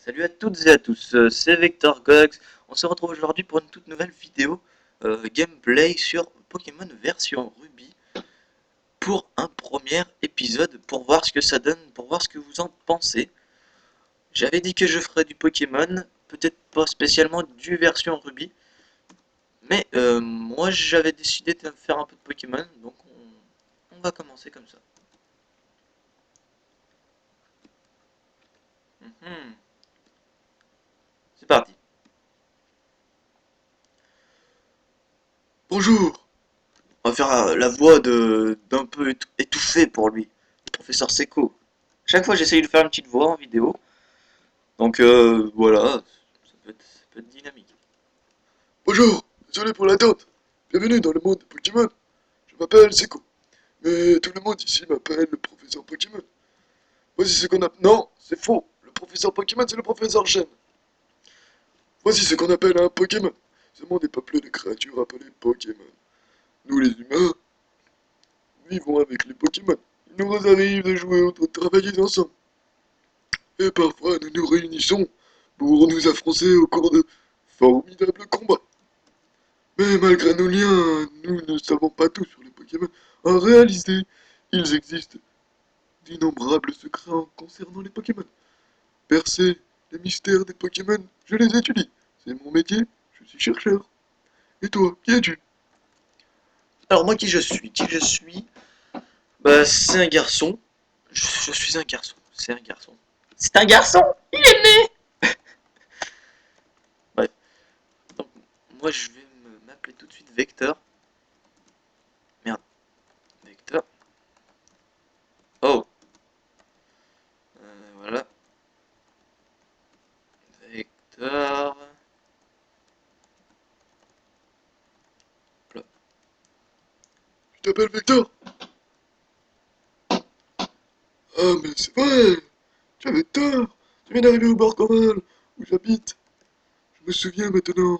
Salut à toutes et à tous, c'est Vector Gox. On se retrouve aujourd'hui pour une toute nouvelle vidéo gameplay sur Pokémon version Ruby pour un premier épisode pour voir ce que ça donne, pour voir ce que vous en pensez. J'avais dit que je ferais du Pokémon, peut-être pas spécialement du version Ruby, mais moi j'avais décidé de faire un peu de Pokémon, donc on va commencer comme ça. Mhm. C'est parti. Bonjour. On va faire la voix d'un peu étouffée pour lui, le professeur Seco. Chaque fois, j'essaye de faire une petite voix en vidéo. Donc voilà, ça peut être dynamique. Bonjour, désolé pour l'attente. Bienvenue dans le monde de Pokémon. Je m'appelle Seko, mais tout le monde ici m'appelle le professeur Pokémon. Voici ce qu'on appelle... Non, c'est faux. Le professeur Pokémon, c'est le professeur Chen. Voici ce qu'on appelle un Pokémon. Ce monde est peuplé de créatures appelées Pokémon. Nous, les humains, vivons avec les Pokémon. Il nous arrive de jouer ou de travailler ensemble. Et parfois, nous nous réunissons pour nous affronter au cours de formidables combats. Mais malgré nos liens, nous ne savons pas tout sur les Pokémon. En réalité, ils existent d'innombrables secrets concernant les Pokémon. Percer les mystères des Pokémon, je les étudie. C'est mon métier, je suis chercheur. Et toi, qui es-tu? Alors moi, qui je suis? Qui je suis? Bah, c'est un garçon. Je suis un garçon. C'est un garçon. C'est un garçon. Il est né. Bref. Donc, moi, je vais m'appeler tout de suite Vector. Merde. Vector. Oh. Voilà. Vector. Tu t'appelles Vector? Ah, mais c'est vrai! Tu avais tort! Tu viens d'arriver au bord Corral, où j'habite. Je me souviens maintenant.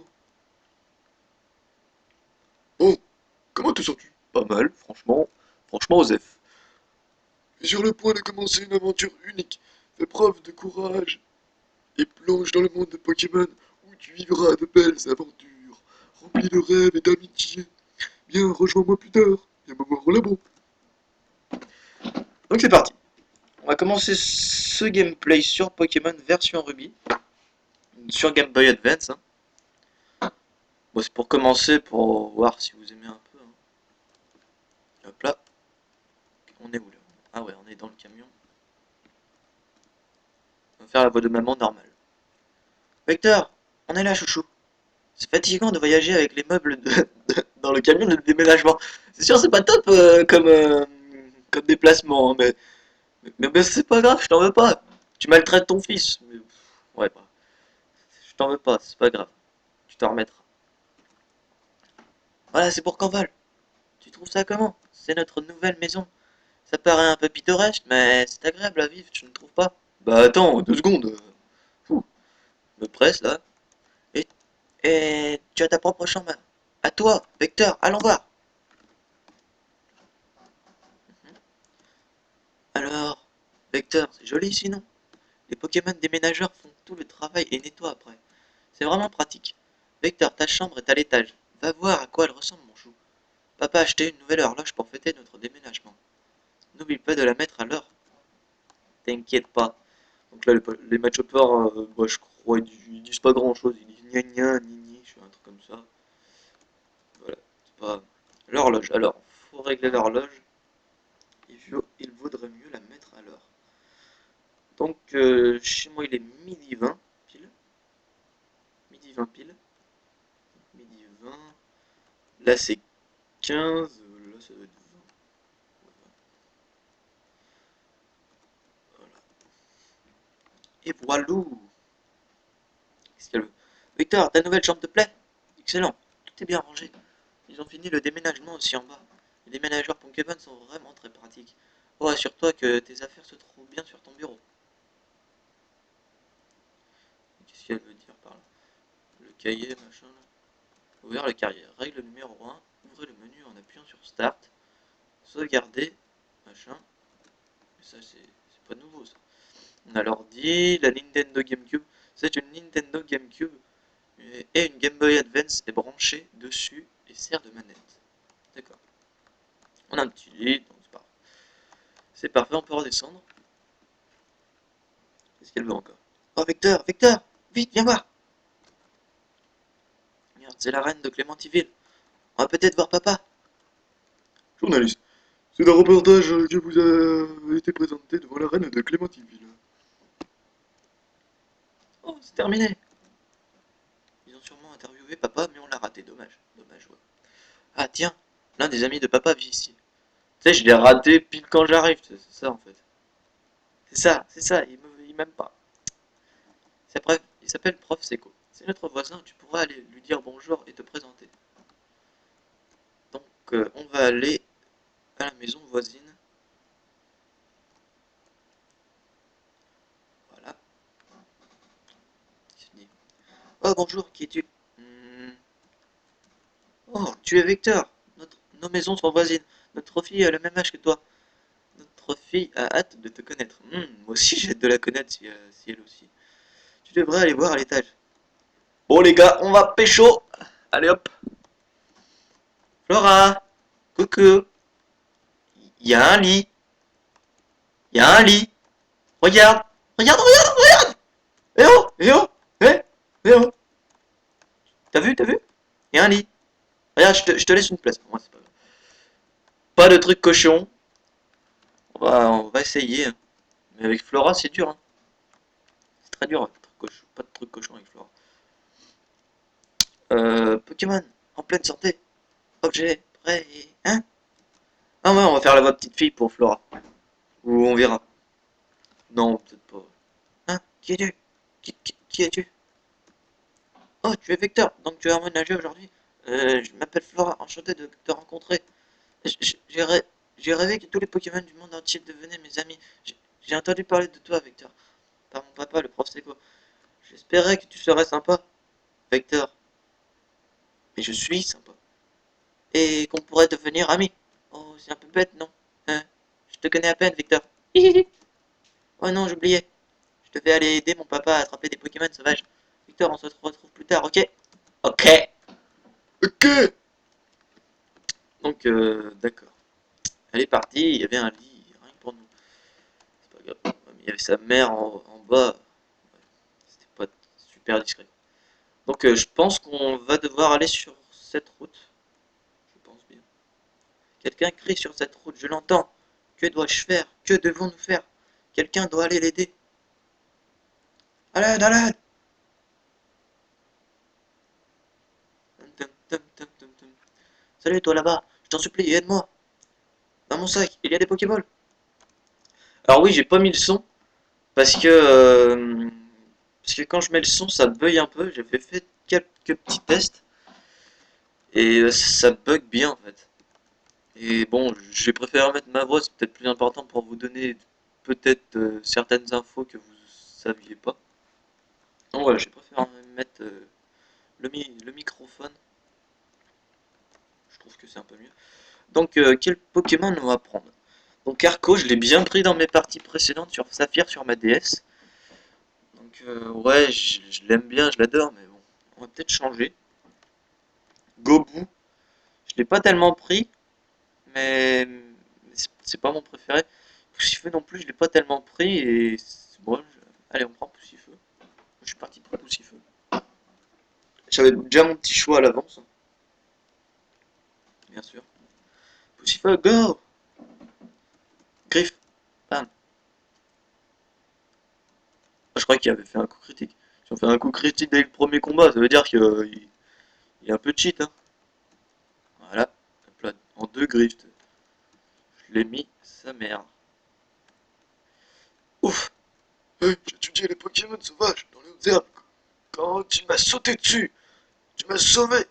Bon, comment te sens-tu? Pas mal, franchement. Franchement, Osef. Tu es sur le point de commencer une aventure unique. Fais preuve de courage et plonge dans le monde de Pokémon où tu vivras de belles aventures, remplies de rêves et d'amitié. Viens, rejoins-moi plus tard. Viens me voir au labo. Donc c'est parti. On va commencer ce gameplay sur Pokémon version Ruby. Sur Game Boy Advance. Hein. Bon, c'est pour commencer, pour voir si vous aimez un peu. Hein. Hop là. On est où là? Ah ouais, on est dans le camion. On va faire la voix de maman normale. Vecteur, on est là, chouchou. C'est fatigant de voyager avec les meubles dans le camion de déménagement. C'est sûr, c'est pas top comme déplacement, hein, mais c'est pas grave, je t'en veux pas. Tu maltraites ton fils. Mais, ouais, bah, je t'en veux pas, c'est pas grave. Tu t'en remettras. Voilà, c'est pour Canval. Tu trouves ça comment? C'est notre nouvelle maison. Ça paraît un peu pittoresque, mais c'est agréable à vivre, tu ne trouves pas? Bah attends, 2 secondes. Fou, me presse là. Et, et tu as ta propre chambre. À toi, Vecteur, allons voir. Alors, Vecteur, c'est joli sinon. Les Pokémon déménageurs font tout le travail et nettoient après. C'est vraiment pratique. Vecteur, ta chambre est à l'étage. Va voir à quoi elle ressemble, mon chou. Papa a acheté une nouvelle horloge pour fêter notre déménagement. N'oublie pas de la mettre à l'heure. T'inquiète pas. Donc là, les match-uppers, bah, je crois, ils disent pas grand-chose. Ils disent gna gna, ni ni, je fais un truc comme ça. Voilà, c'est pas... L'horloge. Alors, faut régler l'horloge. Il vaudrait mieux la mettre à l'heure. Donc, chez moi, il est midi 20 pile. Midi 20 pile. Midi 20. Là, c'est 15. Là, ça doit être 20. Ouais, voilà. Et voilà. Qu'est-ce qu'elle veut? Victor, ta nouvelle chambre te plaît? Excellent. Tout est bien rangé. Ils ont fini le déménagement aussi en bas. Les déménageurs Pokémon sont vraiment très pratiques. Oh, assure-toi que tes affaires se trouvent bien sur ton bureau. Qu'est-ce qu'elle veut dire par là? Le cahier, machin. Là. Ouvrir le carrière. Règle numéro 1. Ouvrez le menu en appuyant sur Start. Sauvegarder. Machin. Mais ça, c'est pas nouveau, ça. On a l'ordi, la Nintendo GameCube. C'est une Nintendo GameCube et une Game Boy Advance est branchée dessus et sert de manette. D'accord. On a un petit lit, donc c'est parfait. C'est parfait, on peut redescendre. Qu'est-ce qu'elle veut encore? Oh, Vecteur, Vecteur, vite, viens voir. Merde, c'est la reine de Clémentiville. On va peut-être voir papa. Journaliste, c'est un reportage que vous a été présenté devant la reine de Clémentiville. Oh, c'est terminé. Ils ont sûrement interviewé papa, mais on l'a raté. Dommage, dommage, ouais. Ah, tiens, l'un des amis de papa vit ici. Tu sais, je l'ai raté pile quand j'arrive, c'est ça en fait. C'est ça, il m'aime pas. Il s'appelle Prof Seco. C'est notre voisin, tu pourras aller lui dire bonjour et te présenter. Donc, on va aller à la maison voisine. Voilà. Oh, bonjour, qui es-tu? Hmm. Oh, tu es Victor. Nos maisons sont voisines. Notre fille a le même âge que toi. Notre fille a hâte de te connaître. Moi aussi, j'ai hâte de la connaître si elle aussi. Tu devrais aller voir à l'étage. Bon, les gars, on va pécho. Allez hop. Flora, coucou. Il y a un lit. Il y a un lit. Regarde. Regarde, regarde, regarde. Eh oh, eh oh, eh, eh oh. T'as vu, t'as vu? Il y a un lit. Regarde, je te laisse une place. Moi, c'est pas grave. Pas de truc cochon. On va essayer, hein. Mais avec Flora, c'est dur, hein. C'est très dur, hein. Pas de truc cochon avec Flora. Pokémon, en pleine santé. Objet, prêt et... Hein? Ah ouais, on va faire la voix petite fille pour Flora. Ou on verra. Non, peut-être pas. Hein? Qui es-tu? Qui es-tu? Oh, tu es Vecteur, donc tu es emménagé aujourd'hui. Je m'appelle Flora, enchanté de te rencontrer. J'ai rêvé que tous les Pokémon du monde entier devenaient mes amis. J'ai entendu parler de toi, Vecteur, par mon papa, le prof Seco. J'espérais que tu serais sympa, Vecteur. Mais je suis sympa. Et qu'on pourrait devenir amis. Oh, c'est un peu bête, non? Hein? Je te connais à peine, Victor. Oh non, j'oubliais. Je devais aller aider mon papa à attraper des Pokémon sauvages. Victor, on se retrouve plus tard, ok? Ok. Ok. Donc, d'accord. Elle est partie, il y avait un lit, rien que pour nous. C'est pas grave. Ouais, mais il y avait sa mère en bas. Ouais, c'était pas super discret. Donc, je pense qu'on va devoir aller sur cette route. Je pense bien. Quelqu'un crie sur cette route, je l'entends. Que dois-je faire? Que devons-nous faire? Quelqu'un doit aller l'aider. À l'aide, à l'aide! Salut toi là-bas, je t'en supplie, aide-moi. Dans mon sac, il y a des Pokéballs. Alors oui, j'ai pas mis le son parce que quand je mets le son, ça bug un peu. J'ai fait quelques petits tests et ça bug bien en fait. Et bon, j'ai préféré mettre ma voix, c'est peut-être plus important pour vous donner peut-être certaines infos que vous saviez pas. Donc voilà, j'ai préféré mettre le microphone. Je trouve que c'est un peu mieux. Donc quel Pokémon on va prendre? Donc Arco, je l'ai bien pris dans mes parties précédentes sur Saphir sur ma DS. Donc ouais, je l'aime bien, je l'adore, mais bon, on va peut-être changer. Gobu, je l'ai pas tellement pris, mais c'est pas mon préféré. Poussifeu non plus, je l'ai pas tellement pris et bon, allez, on prend Poussifeu. Je suis parti pour Poussifeu. J'avais déjà mon petit choix à l'avance, hein, bien sûr. Poussifeu, go! Griffe, bam. Ah, je crois qu'il avait fait un coup critique. Si on fait un coup critique dès le premier combat, ça veut dire qu'il y a un peu de cheat, hein. Voilà, hop là, en deux griffes. Je l'ai mis sa mère. Ouf! Hey, j'ai étudié les Pokémon sauvages dans les hautes herbes. Quand tu m'as sauté dessus, tu m'as sauvé.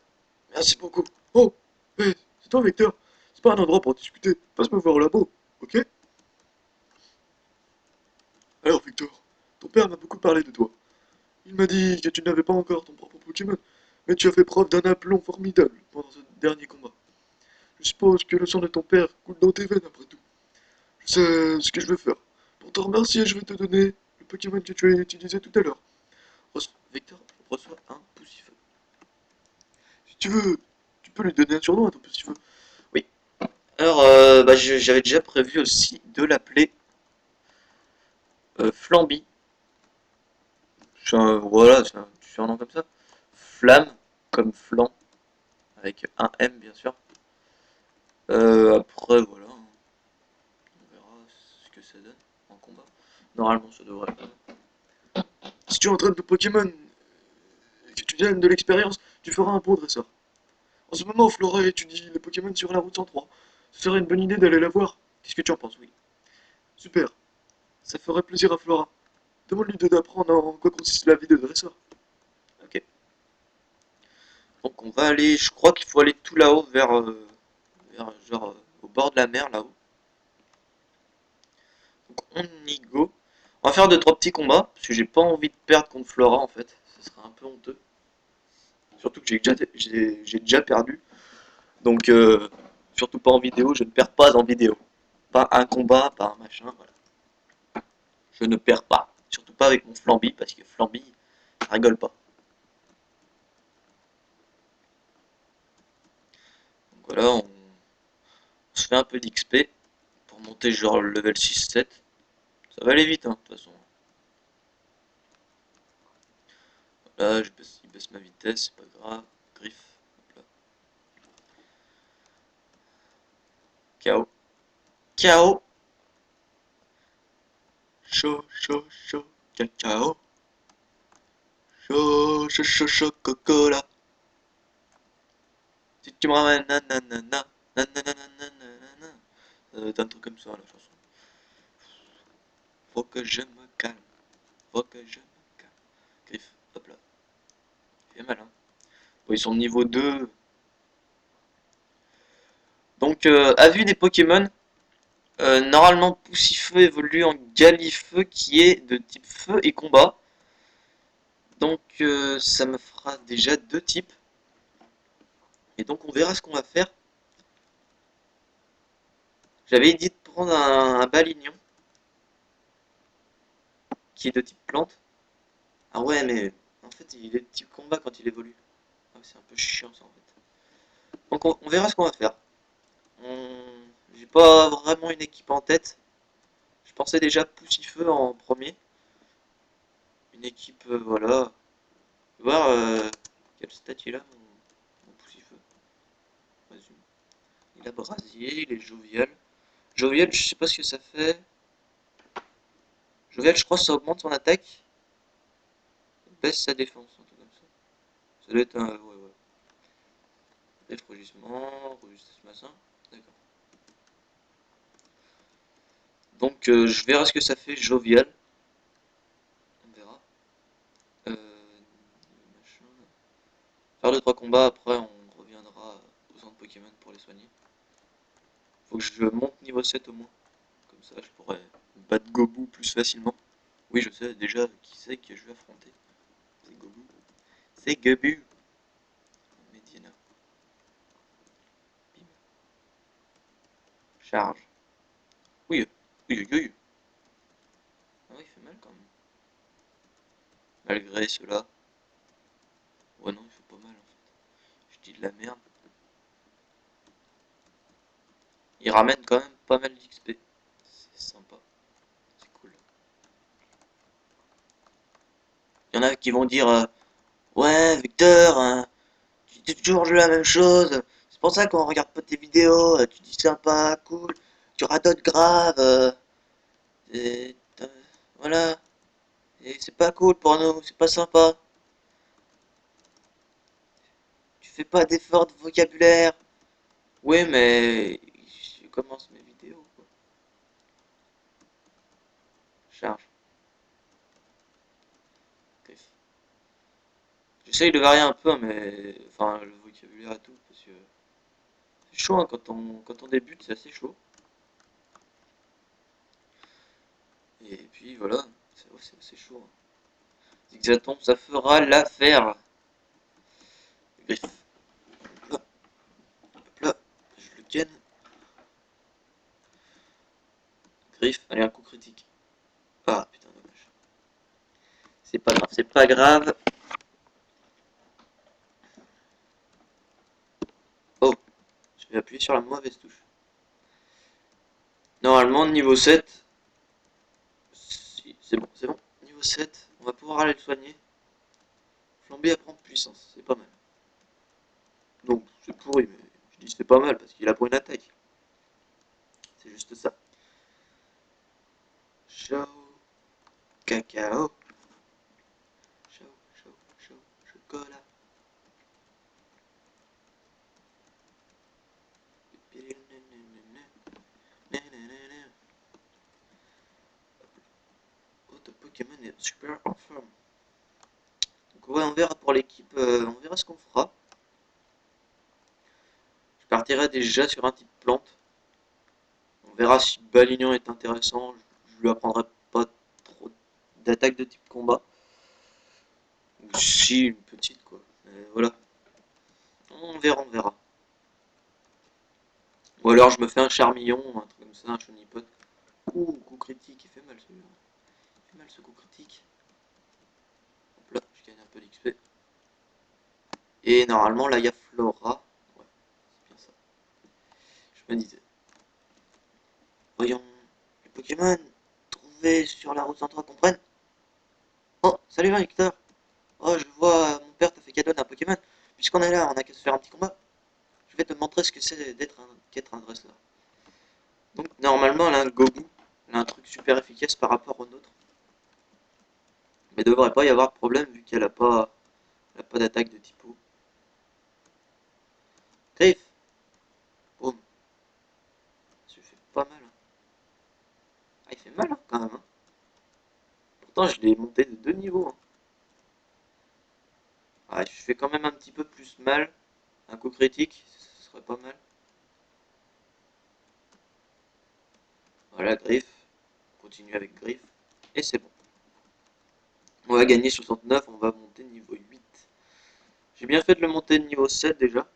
Merci beaucoup. Oh, hey, c'est toi, Victor. C'est pas un endroit pour discuter. Passe me voir au labo, ok? Alors, Victor, ton père m'a beaucoup parlé de toi. Il m'a dit que tu n'avais pas encore ton propre Pokémon, mais tu as fait preuve d'un aplomb formidable pendant ce dernier combat. Je suppose que le sang de ton père coule dans tes veines après tout. Je sais ce que je vais faire. Pour te remercier, je vais te donner le Pokémon que tu as utilisé tout à l'heure. Vecteur reçoit un poussifeu. Si tu veux, tu peux lui donner un surnom à ton petit feu. Oui. Alors, bah, j'avais déjà prévu aussi de l'appeler Flamby. Voilà, c'est un petit surnom comme ça. Flamme, comme flanc, avec un M bien sûr. Après, voilà, hein, on verra ce que ça donne en combat. Normalement, ça devrait le faire. Si tu entraînes ton Pokémon et que tu gagnes de l'expérience, tu feras un bon dresseur. En ce moment, Flora étudie les Pokémon sur la route 103. Ce serait une bonne idée d'aller la voir. Qu'est-ce que tu en penses, oui? Super. Ça ferait plaisir à Flora. Demande-lui d'apprendre en quoi consiste la vie de dresseur. Ok. Donc on va aller, je crois qu'il faut aller tout là-haut vers genre au bord de la mer là-haut. Donc on y go. On va faire deux trois petits combats parce que j'ai pas envie de perdre contre Flora en fait. Ce serait un peu honteux. Surtout que j'ai déjà perdu. Donc surtout pas en vidéo, je ne perds pas en vidéo. Pas un combat, pas un machin, voilà. Je ne perds pas. Surtout pas avec mon Flamby parce que Flamby, ça rigole pas. Donc voilà, on se fait un peu d'XP pour monter genre le level 6-7. Ça va aller vite, hein, de toute façon. Là, il baisse ma vitesse, c'est pas grave. Griffe. Hop là. KO. KO. Chaud, chaud, chaud. Cacao. Chaud, chaud, chaud, chaud, cocola. Si tu me ramènes nanana. Nanana, nanana. Ça doit être un truc comme ça, la chanson. Faut que je me calme. Faut que je me calme. Griffe. Hop là. Il fait mal, hein. Bon, ils sont niveau 2. Donc, avis des Pokémon. Normalement, Poussifeu évolue en Galifeu qui est de type feu et combat. Donc ça me fera déjà deux types. Et donc on verra ce qu'on va faire. J'avais dit de prendre un Balignon qui est de type plante. Ah ouais, mais en fait il est de type combat quand il évolue. Ah, c'est un peu chiant ça en fait. Donc on verra ce qu'on va faire. J'ai pas vraiment une équipe en tête. Je pensais déjà Poussifeu en premier. Une équipe, voilà. Voir quel stat il a mon Poussifeu. Résume. Il a Brasier, il est jovial. Jovial, je sais pas ce que ça fait. Jovial, je crois que ça augmente son attaque. Baisse sa défense, un truc comme ça. Ça doit être un. Ouais, ouais. Refroidissement, robustesse, machin. D'accord. Donc, je verrai ce que ça fait jovial. On verra. Machin. Faire 2-3 combats, après on reviendra au centre Pokémon pour les soigner. Faut que je monte niveau 7 au moins. Comme ça, je pourrais battre Gobu plus facilement. Oui, je sais déjà qui c'est que je vais affronter. C'est Gobu. C'est Gobu. Medina. Bim. Charge. Oui, oui, oui, oui. Ah oui, il fait mal quand même. Malgré cela. Ouais, non, il fait pas mal en fait. Je dis de la merde. Il ramène quand même pas mal d'XP. C'est sympa. C'est cool. Il y en a qui vont dire ouais, Victor, tu dis toujours la même chose. C'est pour ça qu'on regarde pas tes vidéos. Tu dis sympa, cool. Tu radotes grave. Et, voilà. Et c'est pas cool pour nous. C'est pas sympa. Tu fais pas d'efforts de vocabulaire. Oui, mais je commence mes vidéos, quoi. Charge. Griffe. J'essaye de varier un peu, mais enfin le vocabulaire et tout, parce que c'est chaud hein, quand on débute, c'est assez chaud. Et puis voilà, c'est assez chaud, hein. Zigzaton, ça fera l'affaire. Griffe. Hop là, hop là, je le ken. Griffe, allez un coup critique. Ah putain dommage. C'est pas grave, c'est pas grave. J'ai appuyé sur la mauvaise touche. Normalement, niveau 7, si, c'est bon, c'est bon. Niveau 7, on va pouvoir aller le soigner. Flambé apprend puissance, c'est pas mal. Donc, c'est pourri, mais je dis c'est pas mal parce qu'il a pour une attaque. C'est juste ça. Ciao, cacao. Ciao, ciao, ciao, chocolat. Votre Pokémon est super en forme. Donc ouais, on verra pour l'équipe, on verra ce qu'on fera. Je partirai déjà sur un type plante. On verra si Balignon est intéressant. Je lui apprendrai pas trop d'attaque de type combat. Ou si une petite quoi. Mais voilà. On verra, on verra. Ou alors je me fais un charmillon, un truc comme ça, un chonipot. Ouh, coup critique, il fait mal celui-là. Il fait mal ce coup critique. Hop là, je gagne un peu d'XP. Et normalement là il y a Flora. Ouais, c'est bien ça. Je me disais. Voyons. Les Pokémon trouvés sur la route 103 comprennent. Oh, salut Victor. Oh, je vois, mon père t'a fait cadeau d'un Pokémon. Puisqu'on est là, on a qu'à se faire un petit combat. Je vais te montrer ce que c'est qu'être un dresseur. Donc, normalement, elle a un Gobu. Elle a un truc super efficace par rapport au nôtre. Mais il devrait pas y avoir de problème vu qu'elle a pas, d'attaque de type eau. Griff. Boum. Ça lui fait pas mal. Hein. Ah, il fait mal hein, quand même. Hein. Pourtant, je l'ai monté de 2 niveaux. Hein. Ah, je fais quand même un petit peu plus mal. Un coup critique, ce serait pas mal. Voilà, Griff. On continue avec Griff. Et c'est bon. On va gagner 69, on va monter niveau 8. J'ai bien fait de le monter de niveau 7 déjà.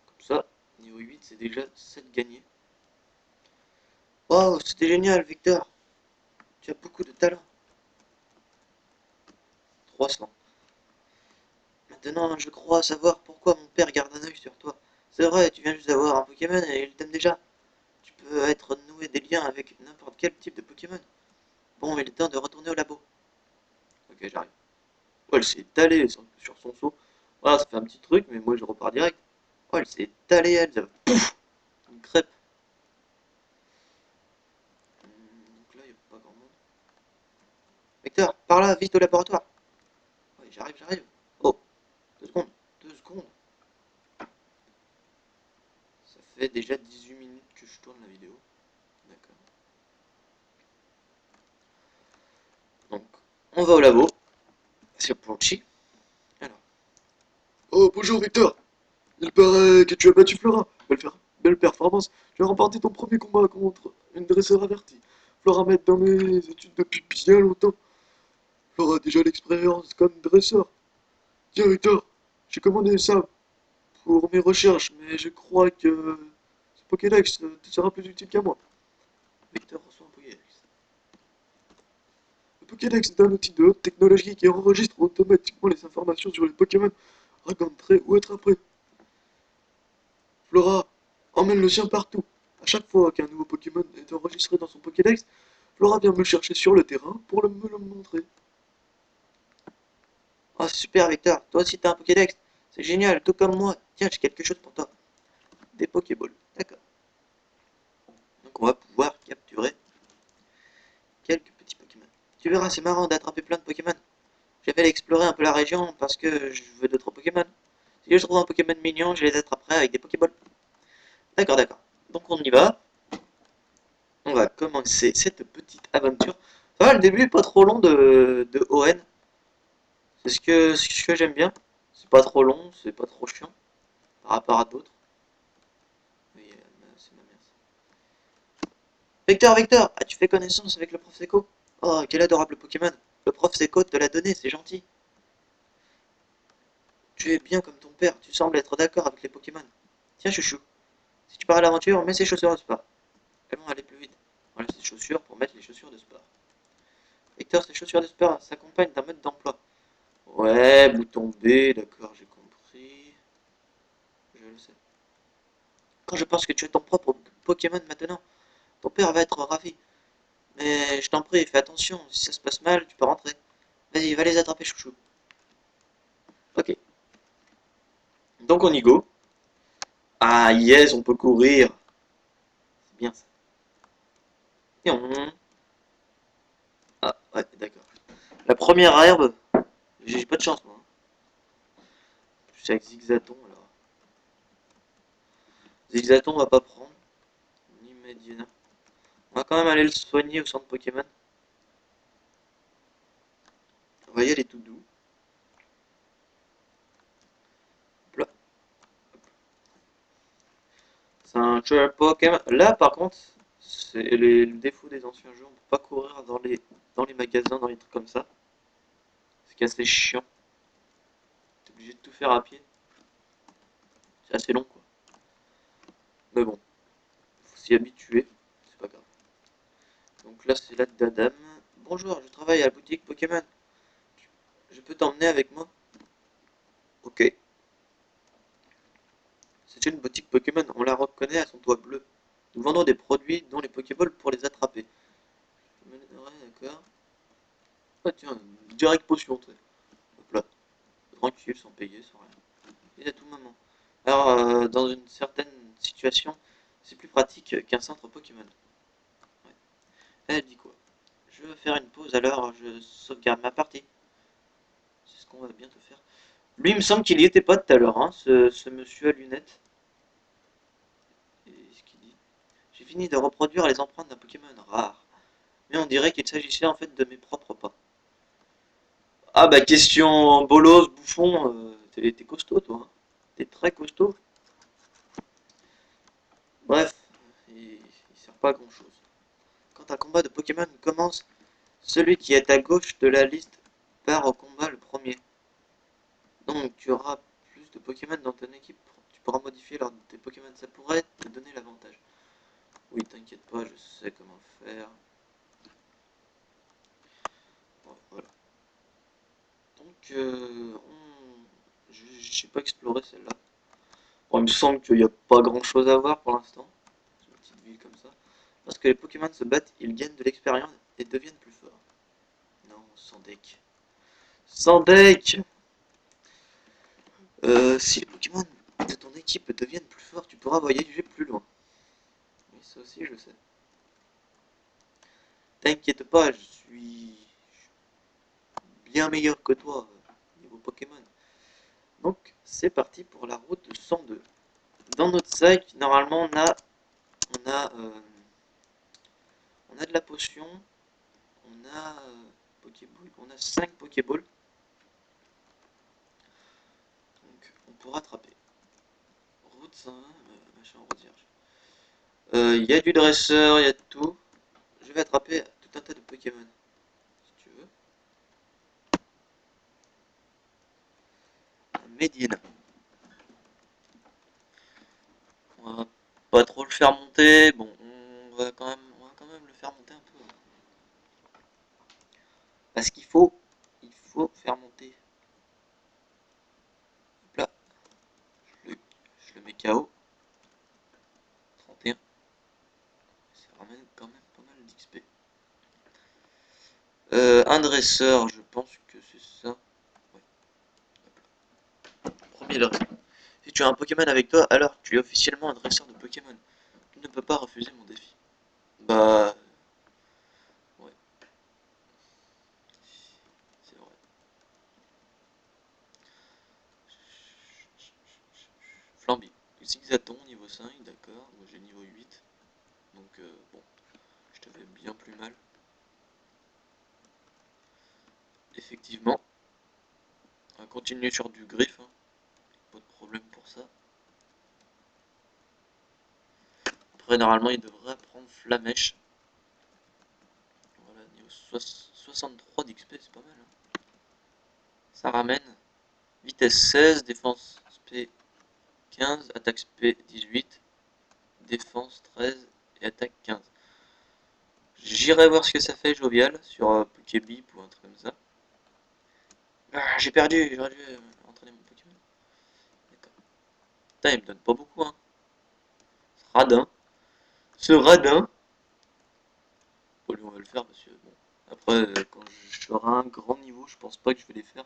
Comme ça, niveau 8, c'est déjà 7 gagnés. Oh, c'était génial, Victor. Tu as beaucoup de talent. 300. Maintenant, je crois savoir pourquoi mon père garde un œil sur toi. C'est vrai, tu viens juste d'avoir un Pokémon et il t'aime déjà. Tu peux être noué des liens avec n'importe quel type de Pokémon. Bon, il est temps de retourner au labo. Ok, j'arrive. Oh, elle s'est étalée sur son saut. Voilà, ça fait un petit truc, mais moi je repars direct. Oh, elle s'est étalée, elle. Pouf, une crêpe. Donc là, il n'y a pas grand monde. Vecteur, par là, vite au laboratoire. Ouais, j'arrive, j'arrive. Oh, 2 secondes, 2 secondes. Ça fait déjà 18 minutes que je tourne la vidéo. D'accord. Donc, on va au labo. C'est Punchy. Alors, Oh, bonjour Victor. Il paraît que tu as battu Flora. Belle performance. Tu as remporté ton premier combat contre une dresseur avertie. Flora m'aide dans mes études depuis bien longtemps. Flora a déjà l'expérience comme dresseur. Tiens Victor, j'ai commandé ça pour mes recherches, mais je crois que ce Pokédex te sera plus utile qu'à moi. Victor reçoit un Pokédex. Le Pokédex est un outil de haute technologie qui enregistre automatiquement les informations sur les Pokémon rencontrés ou attrapés. Flora emmène le sien partout. À chaque fois qu'un nouveau Pokémon est enregistré dans son Pokédex, Flora vient me le chercher sur le terrain pour me le montrer. Oh, super, Victor. Toi aussi, t'as un Pokédex. C'est génial, tout comme moi. Tiens, j'ai quelque chose pour toi. Des Pokéballs. D'accord. Donc, on va pouvoir capturer quelques petits Pokémon. Tu verras, c'est marrant d'attraper plein de Pokémon. Je vais aller explorer un peu la région parce que je veux d'autres Pokémon. Si je trouve un Pokémon mignon, je les attraperai avec des Pokéballs. D'accord, d'accord. Donc, on y va. On va commencer cette petite aventure. Ça va, le début est pas trop long de ON. C'est ce que j'aime bien. C'est pas trop long, c'est pas trop chiant par rapport à d'autres. Oui, c'est ma mère. Vector, Vector, as-tu fait connaissance avec le prof Seco? Oh, quel adorable Pokémon. Le prof Seco te l'a donné, c'est gentil. Tu es bien comme ton père, tu sembles être d'accord avec les Pokémon. Tiens, chouchou, si tu pars à l'aventure, mets ces chaussures de sport. Elles vont aller plus vite. Voilà ces chaussures pour mettre les chaussures de sport. Vector, ces chaussures de sport s'accompagnent d'un mode d'emploi. Ouais, bouton B, d'accord, j'ai compris. Je le sais. Quand je pense que tu es ton propre Pokémon maintenant, ton père va être ravi. Mais je t'en prie, fais attention, si ça se passe mal, tu peux rentrer. Vas-y, va les attraper, chouchou. Ok, donc on y go. Ah yes, on peut courir. C'est bien ça. Et on... Ah ouais, d'accord. La première herbe, j'ai pas de chance moi. Je suis avec Zigzaton alors. Zigzaton on va pas prendre. Ni Medina. On va quand même aller le soigner au centre Pokémon. On va y aller tout doux. Hop là. C'est un tueur Pokémon. Là par contre, c'est le défaut des anciens jeux. On peut pas courir dans les magasins, dans les trucs comme ça. C'est assez chiant. T'es obligé de tout faire à pied. C'est assez long quoi. Mais bon, faut s'y habituer. C'est pas grave. Donc là c'est la Dadam. Bonjour, je travaille à la boutique Pokémon. Je peux t'emmener avec moi? Ok. C'est une boutique Pokémon, on la reconnaît à son toit bleu. Nous vendons des produits dont les Pokéballs pour les attraper. Ouais, d'accord. Ah tiens, direct potion, toi. Hop là. Tranquille, sans payer, sans rien. Et à tout moment. Alors, dans une certaine situation, c'est plus pratique qu'un centre Pokémon. Ouais. Elle dit quoi? Je veux faire une pause, alors je sauvegarde ma partie. C'est ce qu'on va bientôt faire. Lui, il me semble qu'il y était pas tout à l'heure, hein, ce monsieur à lunettes. Et ce qu'il dit. J'ai fini de reproduire les empreintes d'un Pokémon rare. Mais on dirait qu'il s'agissait en fait de mes propres pas. Ah bah question bolos, bouffon, t'es costaud toi. Hein. T'es très costaud. Bref, il sert pas à grand chose. Quand un combat de Pokémon commence, celui qui est à gauche de la liste part au combat le premier. Donc tu auras plus de Pokémon dans ton équipe. Tu pourras modifier l'ordre de tes Pokémon, ça pourrait te donner l'avantage. Oui, t'inquiète pas, je sais comment faire. Bon, voilà. Donc, je sais pas explorer celle-là. Bon, il me semble qu'il n'y a pas grand chose à voir pour l'instant. C'est une petite ville comme ça. Lorsque les Pokémon se battent, ils gagnent de l'expérience et deviennent plus forts. Non, sans deck. Sans deck. Si les Pokémon de ton équipe deviennent plus forts, tu pourras voyager plus loin. Oui, ça aussi je sais. T'inquiète pas, je suis bien meilleur que toi niveau Pokémon. Donc c'est parti pour la route 102. Dans notre sac, normalement on a, euh, on a de la potion, on a Pokéball, on a 5 Pokéballs. Donc on pourra attraper. Route 101, machin route vierge. Il y a du dresseur, il y a de tout. Je vais attraper tout un tas de Pokémon. Si tu veux. Un Medina. On va pas trop le faire monter. Bon, on va quand même le faire monter un peu. Parce il faut faire monter. Hop là, je le, je le mets KO. 31. Ça ramène quand même pas mal d'XP. Un dresseur, je pense que c'est ça. Ouais. Premier dresseur. Si tu as un Pokémon avec toi, alors tu es officiellement un dresseur de Pokémon. Tu ne peux pas refuser mon défi. Bah, ouais, c'est vrai. Flamby. Zigzaton, niveau 5, d'accord. Moi j'ai niveau 8. Donc, bon, je te fais bien plus mal. Effectivement. On va continuer sur du griffe. Hein. Pas de problème pour ça. Après, normalement, il devrait prendre Flamèche. Voilà, niveau 63 d'XP, c'est pas mal. Hein. Ça ramène. Vitesse 16, défense SP 15, attaque SP 18, défense 13 et attaque 15. J'irai voir ce que ça fait Jovial sur Pokébip ou un truc comme ça. Ah, j'ai perdu, j'aurais dû entraîner mon Pokémon. D'accord. Putain, il me donne pas beaucoup, hein. radin. Ce radin. Bon, lui, on va le faire parce que bon. Après, quand je serai à un grand niveau, je pense pas que je vais les faire.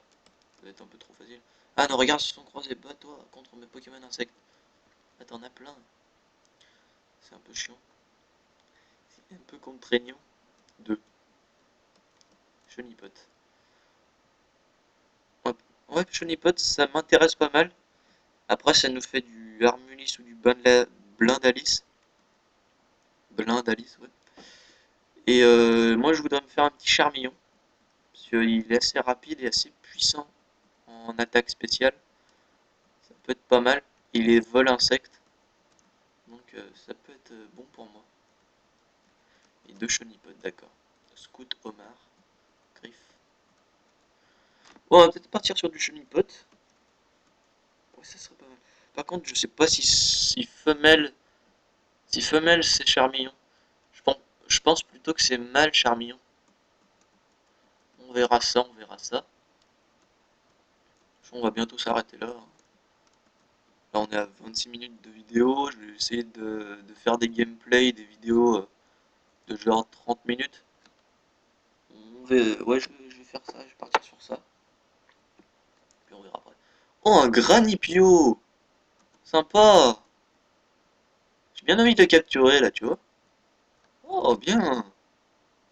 Ça va être un peu trop facile. Ah non, regarde, ils se sont croisés. Bats-toi contre mes Pokémon insectes. Ah, t'en as plein. C'est un peu chiant. C'est un peu contraignant. Deux. Chonipot. Ouais, ouais, Chonipot, ça m'intéresse pas mal. Après, ça nous fait du Harmulis ou du Blindalis. Blindalis, ouais. Et moi, je voudrais me faire un petit Charmillon. Parce qu'il est assez rapide et assez puissant en attaque spéciale. Ça peut être pas mal. Il est vol insecte. Donc ça peut être bon pour moi. Et deux Chonipotes, d'accord. Scout, Homard, Griff. Bon, on va peut-être partir sur du Chonipot. Ouais, ça serait pas mal. Par contre, je sais pas si femelle. Si femelle c'est Charmillon. Je pense, je pense plutôt que c'est mâle Charmillon. On verra ça, on verra ça. On va bientôt s'arrêter là. Là, on est à 26 minutes de vidéo. Je vais essayer de faire des gameplays, des vidéos de genre 30 minutes. Ouais, je vais faire ça, je vais partir sur ça. Puis on verra après. Oh, un Granipio! Sympa! J'ai bien envie de le capturer là, tu vois. Oh, bien!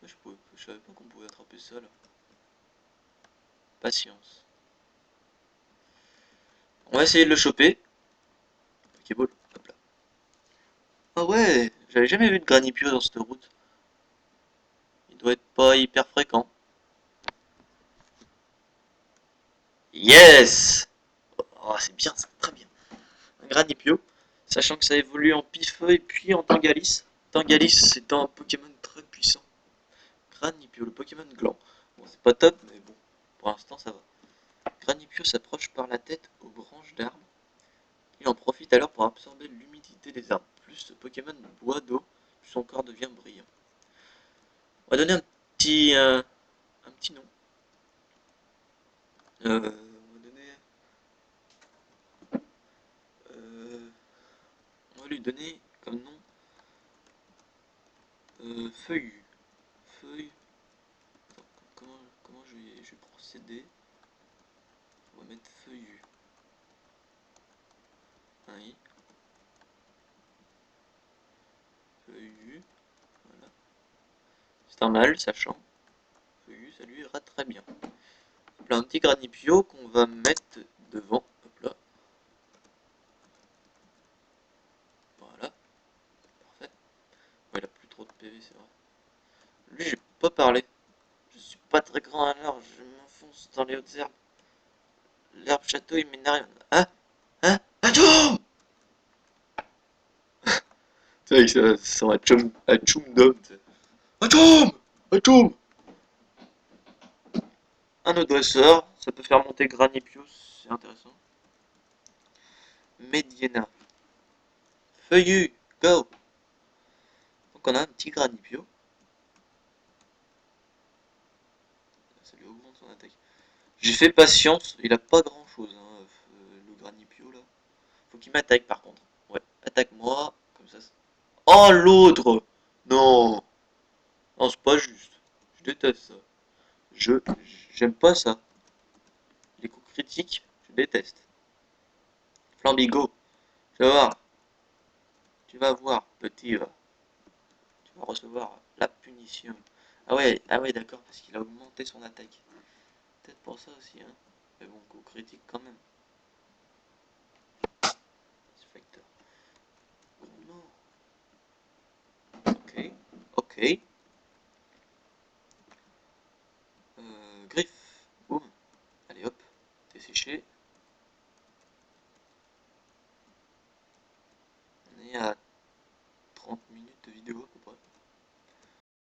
Je savais pas qu'on pouvait attraper ça là. Patience. On va essayer de le choper. Pokéball, hop là. Ah ouais, j'avais jamais vu de Granipio dans cette route. Il doit être pas hyper fréquent. Yes! Oh, c'est bien, c'est très bien. Un Granipio, sachant que ça évolue en Pifeuille puis en Tangalis. Tangalis, c'est un Pokémon très puissant. Granipio, le Pokémon gland. Bon, c'est pas top, mais bon, pour l'instant ça va. Granipio s'approche par la tête aux branches d'arbres. Il en profite alors pour absorber l'humidité des arbres. Plus ce Pokémon boit d'eau, plus son corps devient brillant. On va donner un petit nom. On va donner, euh, on va lui donner comme nom Feuillu. Feuille. Attends, comment je vais procéder? On va mettre Feuillu. Oui, Feuillu. Voilà. C'est un mâle, sachant. Feuillu, ça lui ira très bien. Hop là, un petit Granipio qu'on va mettre devant. Hop là. Voilà. Parfait. Ouais, il a plus trop de PV, c'est vrai. Lui, j'ai pas parlé. Je suis pas très grand alors, je m'enfonce dans les hautes herbes. L'herbe château, il m'énerve. Hein? Hein? Atchoum! Tu sais, avec son atchoum d'homme. Atchoum! Atchoum! Un autre dresseur, ça peut faire monter Granipius, c'est intéressant. Mediena. Feuillu, go! Donc on a un petit Granipio. Ça lui augmente son attaque. J'ai fait patience, il a pas grand chose, hein, le Granipio là. Faut qu'il m'attaque par contre. Ouais, attaque-moi, comme ça. Oh l'autre! Non! Non, c'est pas juste. Je déteste ça. Je J'aime pas ça. Les coups critiques, je déteste. Flambigo, tu vas voir. Tu vas voir, petit. Tu vas recevoir la punition. Ah ouais, d'accord, parce qu'il a augmenté son attaque. Peut-être pour ça aussi, hein. Mais bon, coup critique quand même. Spectre. Grondement. Ok, ok. Griffe. Boum. Allez hop, t'es séché.